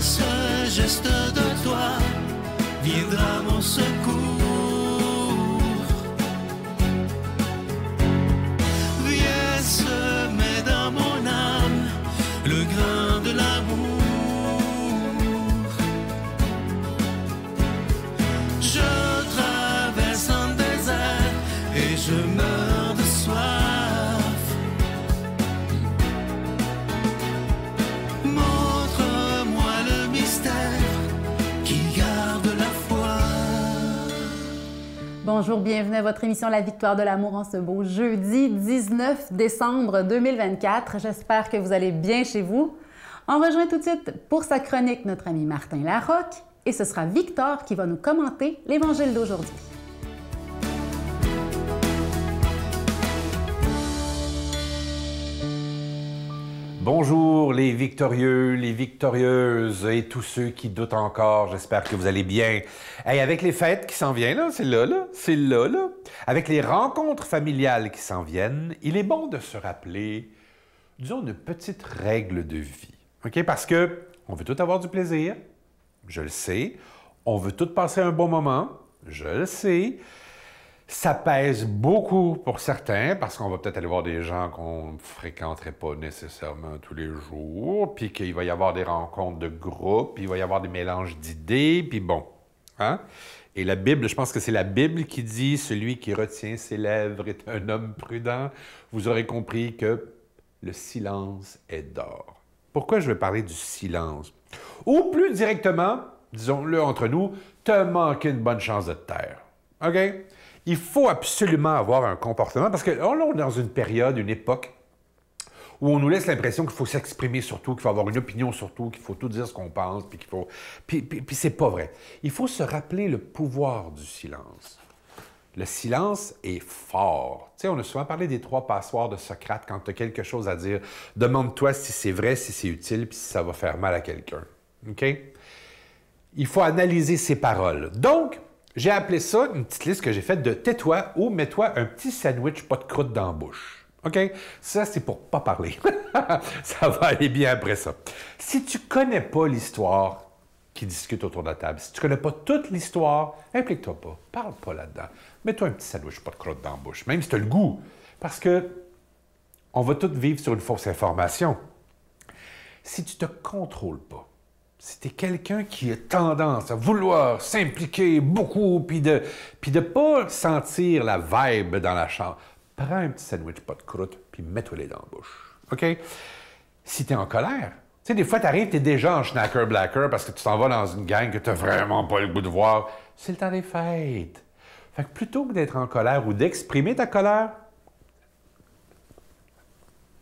ce geste de toi viendra mon secours. Viens semer dans mon âme le grain de l'amour. Je traverse un désert et je meurs de soif. Montre-moi le mystère qui garde la foi. Bonjour, bienvenue à votre émission La Victoire de l'amour en ce beau jeudi 19 décembre 2024. J'espère que vous allez bien chez vous. On rejoint tout de suite pour sa chronique notre ami Martin Larocque et ce sera Victor qui va nous commenter l'Évangile d'aujourd'hui. Bonjour les victorieux, les victorieuses et tous ceux qui doutent encore, j'espère que vous allez bien. Hey, avec les fêtes qui s'en viennent, là, c'est là. Avec les rencontres familiales qui s'en viennent, il est bon de se rappeler, disons, une petite règle de vie. OK? Parce que on veut tous avoir du plaisir, je le sais. On veut tous passer un bon moment, je le sais. Ça pèse beaucoup pour certains, parce qu'on va peut-être aller voir des gens qu'on ne fréquenterait pas nécessairement tous les jours, puis qu'il va y avoir des rencontres de groupe, puis il va y avoir des mélanges d'idées, puis bon. Hein? Et la Bible, je pense que c'est la Bible qui dit « Celui qui retient ses lèvres est un homme prudent ». Vous aurez compris que le silence est d'or. Pourquoi je vais parler du silence? Ou plus directement, disons-le entre nous, te manquer une bonne chance de te taire. OK? Il faut absolument avoir un comportement, parce que là, on est dans une période, une époque, où on nous laisse l'impression qu'il faut s'exprimer sur tout, qu'il faut avoir une opinion sur tout, qu'il faut tout dire ce qu'on pense, puis qu'il faut... Puis c'est pas vrai. Il faut se rappeler le pouvoir du silence. Le silence est fort. Tu sais, on a souvent parlé des 3 passoires de Socrate quand tu as quelque chose à dire. Demande-toi si c'est vrai, si c'est utile, puis si ça va faire mal à quelqu'un. OK? Il faut analyser ses paroles. Donc, j'ai appelé ça une petite liste que j'ai faite de tais-toi ou mets-toi un petit sandwich pas de croûte dans la bouche. OK? Ça, c'est pour pas parler. Ça va aller bien après ça. Si tu connais pas l'histoire qui discute autour de la table, si tu connais pas toute l'histoire, implique-toi pas. Parle pas là-dedans. Mets-toi un petit sandwich pas de croûte dans la bouche, même si tu as le goût. Parce que on va tous vivre sur une fausse information. Si tu te contrôles pas, si tu es quelqu'un qui a tendance à vouloir s'impliquer beaucoup puis de pas sentir la vibe dans la chambre, prends un petit sandwich pas de croûte puis mets-toi-les dans la bouche. OK? Si tu es en colère, tu sais, des fois, tu arrives, tu es déjà en schnacker-blacker parce que tu t'en vas dans une gang que tu n'as vraiment pas le goût de voir. C'est le temps des fêtes. Fait que plutôt que d'être en colère ou d'exprimer ta colère,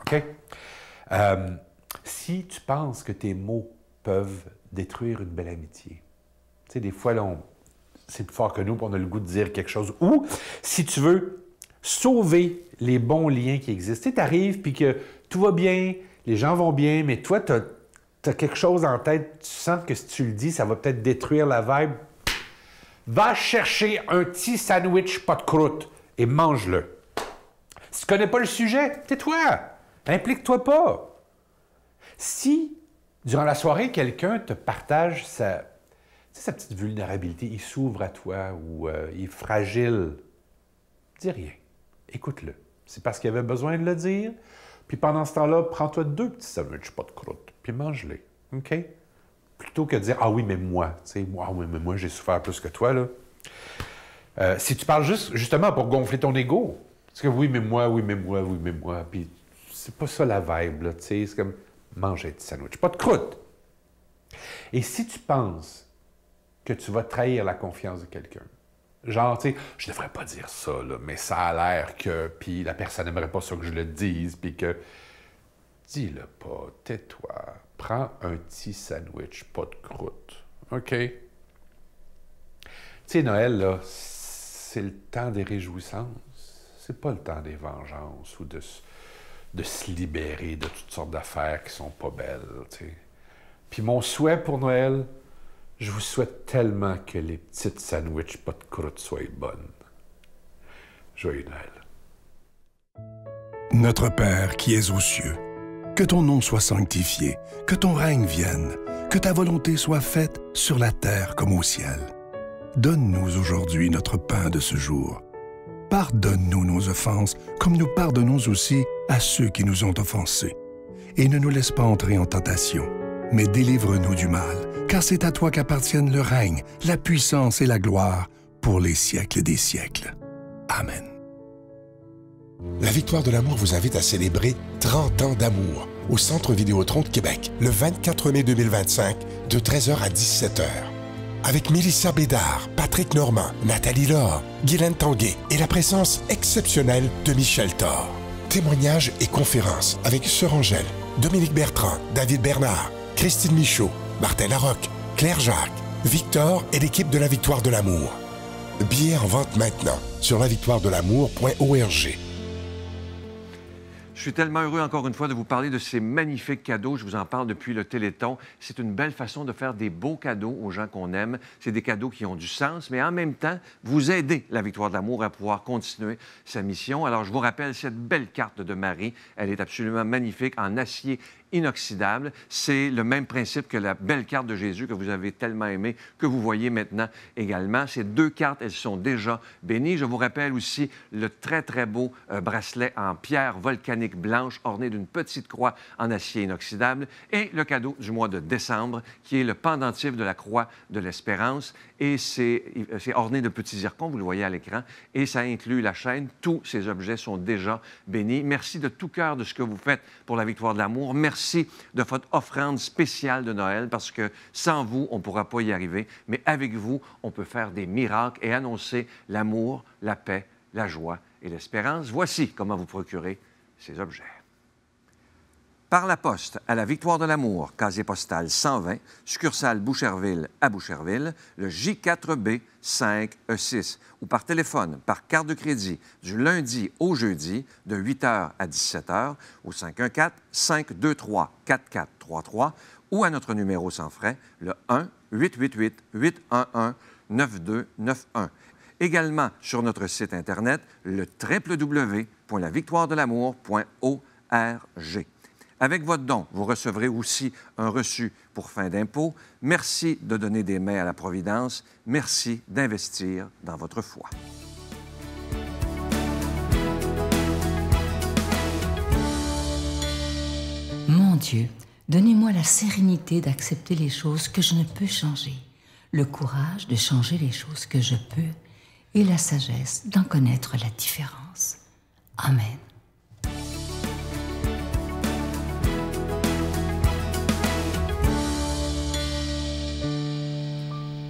OK? Si tu penses que tes mots peuvent détruire une belle amitié. Tu sais, des fois, là, c'est plus fort que nous, puis on a le goût de dire quelque chose. Ou, si tu veux sauver les bons liens qui existent, tu arrives, puis que tout va bien, les gens vont bien, mais toi, tu as quelque chose en tête, tu sens que si tu le dis, ça va peut-être détruire la vibe. Va chercher un petit sandwich pas de croûte et mange-le. Si tu connais pas le sujet, tais-toi, implique-toi pas. Si durant la soirée, quelqu'un te partage sa petite vulnérabilité, il s'ouvre à toi ou il est fragile. Dis rien. Écoute-le. C'est parce qu'il avait besoin de le dire. Puis pendant ce temps-là, prends-toi 2 petits sandwichs pas de croûte, puis mange-les. OK? Plutôt que de dire « Ah oui, mais moi, tu sais, moi, j'ai souffert plus que toi, là. » Si tu parles justement pour gonfler ton ego, parce que oui, mais moi, puis c'est pas ça la vibe, là, tu sais, c'est comme... Mange un petit sandwich, pas de croûte. Et si tu penses que tu vas trahir la confiance de quelqu'un, genre, tu sais, je devrais pas dire ça, là, mais ça a l'air que, puis la personne n'aimerait pas ça que je le dise, puis que, dis-le pas, tais-toi, prends un petit sandwich, pas de croûte, OK? Tu sais, Noël, là, c'est le temps des réjouissances, c'est pas le temps des vengeances ou de se libérer de toutes sortes d'affaires qui sont pas belles, tu sais. Puis mon souhait pour Noël, je vous souhaite tellement que les petites sandwichs pas de croûte soient bonnes. Joyeux Noël. Notre Père qui es aux cieux, que ton nom soit sanctifié, que ton règne vienne, que ta volonté soit faite sur la terre comme au ciel. Donne-nous aujourd'hui notre pain de ce jour. Pardonne-nous nos offenses, comme nous pardonnons aussi à ceux qui nous ont offensés. Et ne nous laisse pas entrer en tentation, mais délivre-nous du mal, car c'est à toi qu'appartiennent le règne, la puissance et la gloire pour les siècles des siècles. Amen. La Victoire de l'amour vous invite à célébrer 30 ans d'amour au Centre Vidéotron de Québec, le 24 mai 2025, de 13h à 17h. Avec Mélissa Bédard, Patrick Normand, Nathalie Laure, Guylaine Tanguay et la présence exceptionnelle de Michel Thor. Témoignages et conférences avec Sœur Angèle, Dominique Bertrand, David Bernard, Christine Michaud, Martin Larocque, Claire Jacques, Victor et l'équipe de la Victoire de l'amour. Billets en vente maintenant sur lavictoiredelamour.org. Je suis tellement heureux, encore une fois, de vous parler de ces magnifiques cadeaux. Je vous en parle depuis le Téléthon. C'est une belle façon de faire des beaux cadeaux aux gens qu'on aime. C'est des cadeaux qui ont du sens, mais en même temps, vous aidez la Victoire de l'amour à pouvoir continuer sa mission. Alors, je vous rappelle cette belle carte de Marie. Elle est absolument magnifique, en acier inoxydable. C'est le même principe que la belle carte de Jésus que vous avez tellement aimée, que vous voyez maintenant également. Ces deux cartes, elles sont déjà bénies. Je vous rappelle aussi le très, très beau bracelet en pierre volcanique blanche orné d'une petite croix en acier inoxydable et le cadeau du mois de décembre qui est le pendentif de la croix de l'Espérance et c'est orné de petits zircons, vous le voyez à l'écran, et ça inclut la chaîne. Tous ces objets sont déjà bénis. Merci de tout cœur de ce que vous faites pour la Victoire de l'amour. Merci de votre offrande spéciale de Noël parce que sans vous, on ne pourra pas y arriver, mais avec vous, on peut faire des miracles et annoncer l'amour, la paix, la joie et l'espérance. Voici comment vous procurer ces objets. Par la poste à la Victoire de l'amour, casier postal 120, succursale Boucherville à Boucherville, le J4B 5E6, ou par téléphone, par carte de crédit, du lundi au jeudi, de 8h à 17h, au 514-523-4433, ou à notre numéro sans frais, le 1-888-811-9291. Également sur notre site Internet, le www.lavictoiredelamour.org. Avec votre don, vous recevrez aussi un reçu pour fin d'impôt. Merci de donner des mains à la Providence. Merci d'investir dans votre foi. Mon Dieu, donnez-moi la sérénité d'accepter les choses que je ne peux changer, le courage de changer les choses que je peux et la sagesse d'en connaître la différence. Amen.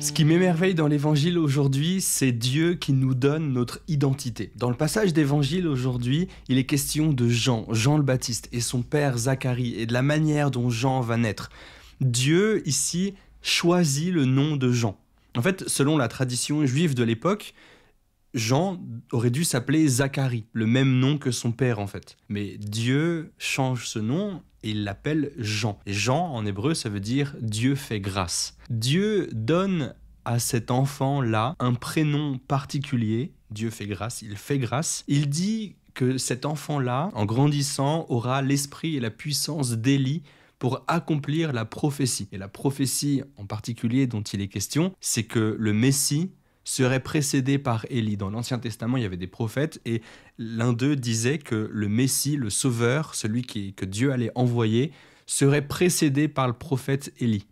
Ce qui m'émerveille dans l'Évangile aujourd'hui, c'est Dieu qui nous donne notre identité. Dans le passage d'Évangile aujourd'hui, il est question de Jean, Jean le Baptiste et son père Zacharie et de la manière dont Jean va naître. Dieu, ici, choisit le nom de Jean. En fait, selon la tradition juive de l'époque, Jean aurait dû s'appeler Zacharie, le même nom que son père en fait. Mais Dieu change ce nom et il l'appelle Jean. Et Jean, en hébreu, ça veut dire « Dieu fait grâce ». Dieu donne à cet enfant-là un prénom particulier. Dieu fait grâce, il fait grâce. Il dit que cet enfant-là, en grandissant, aura l'esprit et la puissance d'Élie pour accomplir la prophétie. Et la prophétie en particulier dont il est question, c'est que le Messie serait précédé par Élie. Dans l'Ancien Testament, il y avait des prophètes et l'un d'eux disait que le Messie, le Sauveur, celui que Dieu allait envoyer, serait précédé par le prophète Élie.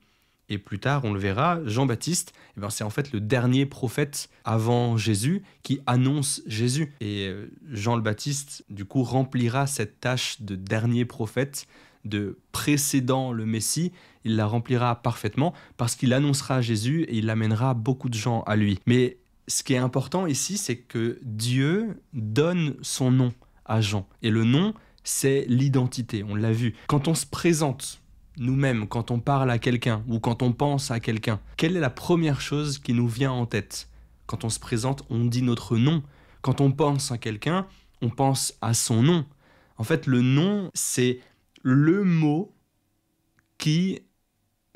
Et plus tard, on le verra, Jean-Baptiste, c'est en fait le dernier prophète avant Jésus qui annonce Jésus. Et Jean le Baptiste, du coup, remplira cette tâche de dernier prophète, de précédant le Messie. Il la remplira parfaitement parce qu'il annoncera Jésus et il amènera beaucoup de gens à lui. Mais ce qui est important ici, c'est que Dieu donne son nom à Jean. Et le nom, c'est l'identité, on l'a vu. Quand on se présente nous-mêmes, quand on parle à quelqu'un ou quand on pense à quelqu'un, quelle est la première chose qui nous vient en tête? Quand on se présente, on dit notre nom. Quand on pense à quelqu'un, on pense à son nom. En fait, le nom, c'est le mot qui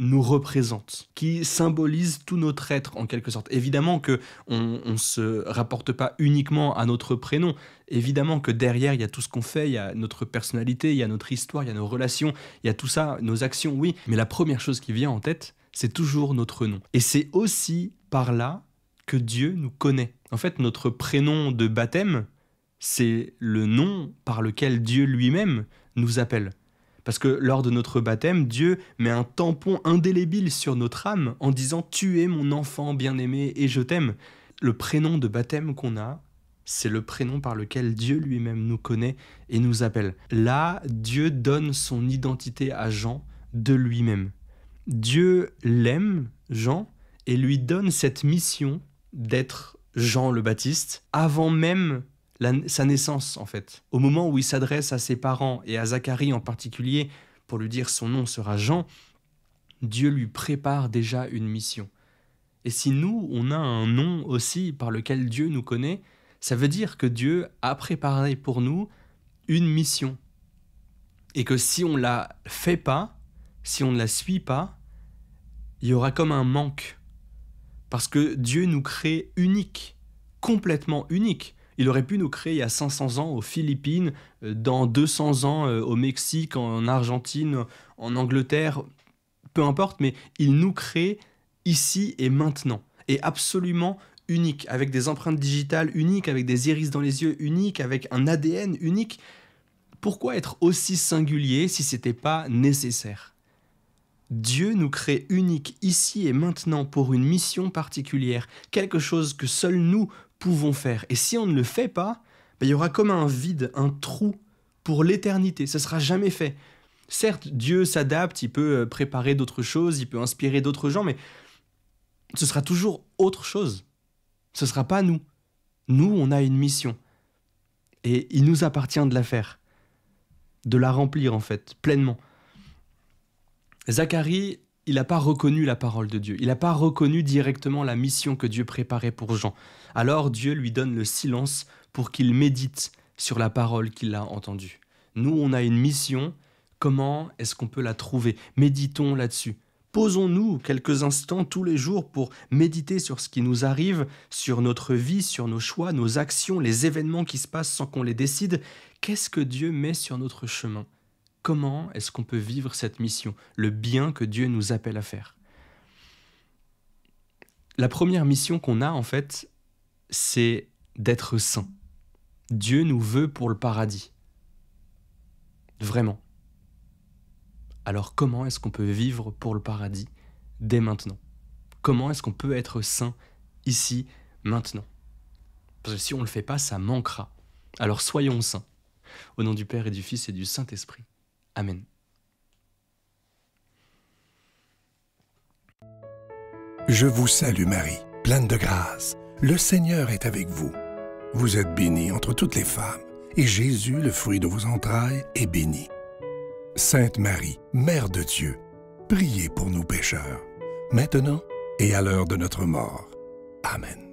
nous représente, qui symbolise tout notre être en quelque sorte. Évidemment qu'on ne se rapporte pas uniquement à notre prénom, évidemment que derrière il y a tout ce qu'on fait, il y a notre personnalité, il y a notre histoire, il y a nos relations, il y a tout ça, nos actions, oui, mais la première chose qui vient en tête, c'est toujours notre nom. Et c'est aussi par là que Dieu nous connaît. En fait, notre prénom de baptême, c'est le nom par lequel Dieu lui-même nous appelle. Parce que lors de notre baptême, Dieu met un tampon indélébile sur notre âme en disant « Tu es mon enfant bien-aimé et je t'aime ». Le prénom de baptême qu'on a, c'est le prénom par lequel Dieu lui-même nous connaît et nous appelle. Là, Dieu donne son identité à Jean de lui-même. Dieu l'aime, Jean, et lui donne cette mission d'être Jean le Baptiste avant même sa naissance, en fait. Au moment où il s'adresse à ses parents et à Zacharie en particulier pour lui dire son nom sera Jean, Dieu lui prépare déjà une mission. Et si nous, on a un nom aussi par lequel Dieu nous connaît, ça veut dire que Dieu a préparé pour nous une mission. Et que si on ne la fait pas, si on ne la suit pas, il y aura comme un manque. Parce que Dieu nous crée uniques, complètement uniques. Il aurait pu nous créer il y a 500 ans aux Philippines, dans 200 ans au Mexique, en Argentine, en Angleterre, peu importe, mais il nous crée ici et maintenant. Et absolument unique, avec des empreintes digitales uniques, avec des iris dans les yeux uniques, avec un ADN unique. Pourquoi être aussi singulier si ce n'était pas nécessaire ? Dieu nous crée unique ici et maintenant pour une mission particulière, quelque chose que seuls nous pouvons faire. Et si on ne le fait pas, il y aura comme un vide, un trou pour l'éternité. Ça ne sera jamais fait. Certes, Dieu s'adapte, il peut préparer d'autres choses, il peut inspirer d'autres gens, mais ce sera toujours autre chose. Ce ne sera pas nous. Nous, on a une mission. Et il nous appartient de la faire, de la remplir en fait, pleinement. Zacharie, il n'a pas reconnu la parole de Dieu. Il n'a pas reconnu directement la mission que Dieu préparait pour Jean. Alors Dieu lui donne le silence pour qu'il médite sur la parole qu'il a entendue. Nous, on a une mission. Comment est-ce qu'on peut la trouver ? Méditons là-dessus. Posons-nous quelques instants tous les jours pour méditer sur ce qui nous arrive, sur notre vie, sur nos choix, nos actions, les événements qui se passent sans qu'on les décide. Qu'est-ce que Dieu met sur notre chemin ? Comment est-ce qu'on peut vivre cette mission, le bien que Dieu nous appelle à faire ? La première mission qu'on a, en fait, c'est d'être saint. Dieu nous veut pour le paradis. Vraiment. Alors comment est-ce qu'on peut vivre pour le paradis dès maintenant ? Comment est-ce qu'on peut être saint ici, maintenant ? Parce que si on ne le fait pas, ça manquera. Alors soyons saints. Au nom du Père et du Fils et du Saint-Esprit. Amen. Je vous salue Marie, pleine de grâce. Le Seigneur est avec vous. Vous êtes bénie entre toutes les femmes, et Jésus, le fruit de vos entrailles, est béni. Sainte Marie, Mère de Dieu, priez pour nous pécheurs, maintenant et à l'heure de notre mort. Amen.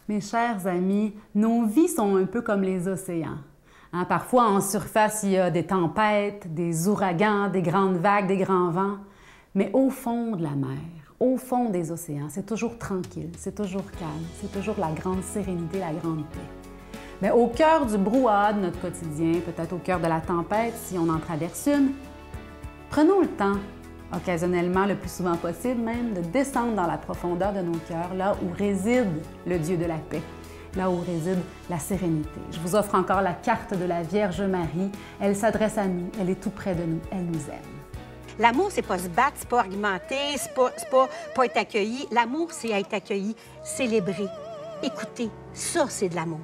Mes chers amis, nos vies sont un peu comme les océans. Parfois, en surface, il y a des tempêtes, des ouragans, des grandes vagues, des grands vents. Mais au fond de la mer, au fond des océans, c'est toujours tranquille, c'est toujours calme, c'est toujours la grande sérénité, la grande paix. Mais au cœur du brouhaha de notre quotidien, peut-être au cœur de la tempête, si on en traverse une, prenons le temps, occasionnellement, le plus souvent possible même, de descendre dans la profondeur de nos cœurs, là où réside le Dieu de la paix, là où réside la sérénité. Je vous offre encore la carte de la Vierge Marie. Elle s'adresse à nous, elle est tout près de nous, elle nous aime. L'amour, c'est pas se battre, c'est pas argumenter, c'est pas être accueilli. L'amour, c'est être accueilli, célébrer, écouter. Ça, c'est de l'amour.